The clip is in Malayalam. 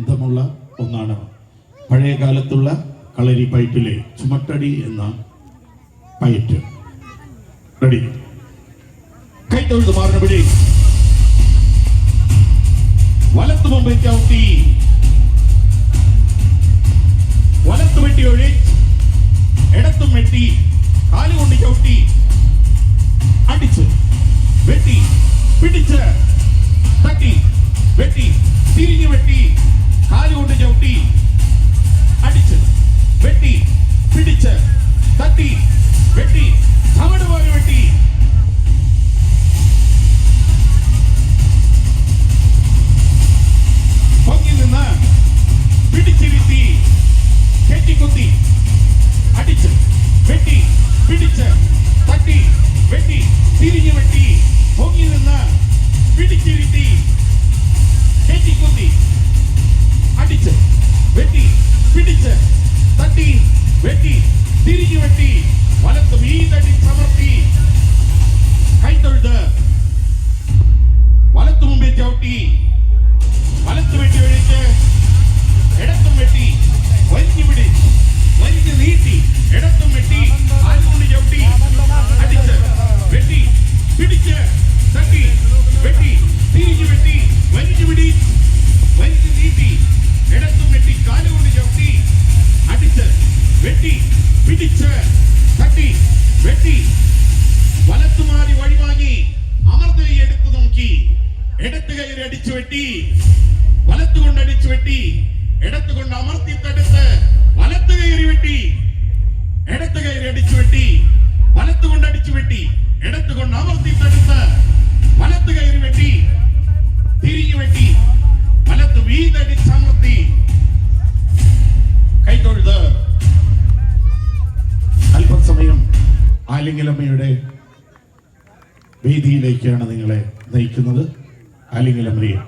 ബന്ധമുള്ള ഒന്നാണ് പഴയ കാലത്തുള്ള കളരി പയറ്റിലെ ചുമട്ടടി എന്ന പയറ്റ്. റെഡി, കൈത്തൊഴുത് മാറിനപിടി, വലത്തു മുമ്പേ ചവിട്ടി, വലത്തു വെട്ടി ഒഴിച്ച്, ഇടത്തും വെട്ടി, കാലുകൊണ്ട് ചവിട്ടി, അടിച്ച് വെട്ടി, പിടിച്ച് തട്ടി, വെട്ടി, തിരിഞ്ഞു വെട്ടി, കാലുകൊണ്ട് ചവിട്ടി, അടിച്ച് വെട്ടി, പിടിച്ച് തട്ടി, വെട്ടി, ചവട് പോലെ വെട്ടി, പൊങ്ങി നിന്ന് പിടിച്ചിരുത്തി, കെട്ടിക്കുത്തി, അടിച്ച് വെട്ടി, പിടിച്ച് തട്ടി, വെട്ടി, തിരിഞ്ഞു വെട്ടി, പൊങ്ങി നിന്ന് പിടിച്ചിരുത്തി, കെട്ടിക്കുത്തി, അടിച്ച് വെട്ടി, പിടിച്ച് തട്ടി, വെട്ടി, തിരിഞ്ഞു വെട്ടി, വലത്ത് വീതടി ചമർത്തി, കൈത്തൊഴുത്, വലത്തു മുമ്പേ ചവിട്ടി, വലത്ത് വെട്ടി ഒഴിച്ച്, ഇടത്തും വെട്ടി, വലിഞ്ഞു പിടി, വലിഞ്ഞു നീട്ടി, ഇടത്തും വെട്ടി, കാലുകൊണ്ട് ചവിട്ടി, അടിച്ച് വെട്ടി, പിടിച്ച് തട്ടി, വെട്ടി, തിരിഞ്ഞു വെട്ടി, വലിഞ്ഞു പിടി, വലിഞ്ഞു നീട്ടി, ഇടത്തും വെട്ടി, കാലുകൊണ്ട് ചവിട്ടി, അടിച്ച് വെട്ടി, പിടിച്ച് തട്ടി, വെട്ടി, വലത്തു മാറി വഴിവാങ്ങി അമർന്ന് കൈ എടുത്തു നോക്കി, ഇടത്ത് കൈയിൽ അടിച്ചു വെട്ടി, വലത്തുകൊണ്ട് അടിച്ചു വെട്ടി, ഇടത്തുകൊണ്ട് അമർത്തി തടുത്ത്, വലത്ത് കയറി വെട്ടി, ഇടത്ത് കയറി അടിച്ചു വെട്ടി, വലത്തുകൊണ്ട് അടിച്ചു വെട്ടി, ഇടത്തുകൊണ്ട് അമർത്തി തടുത്ത്, വലത്ത് കയറി വെട്ടി, തിരിഞ്ഞു വെട്ടി, വലത്ത് വീതടിച്ചമർത്തി, കൈത്തൊഴുത്. അല്പസമയം ആലിംഗലമ്മയുടെ വേദിയിലേക്കാണ് നിങ്ങളെ നയിക്കുന്നത്. ആലിംഗലമ്മയെ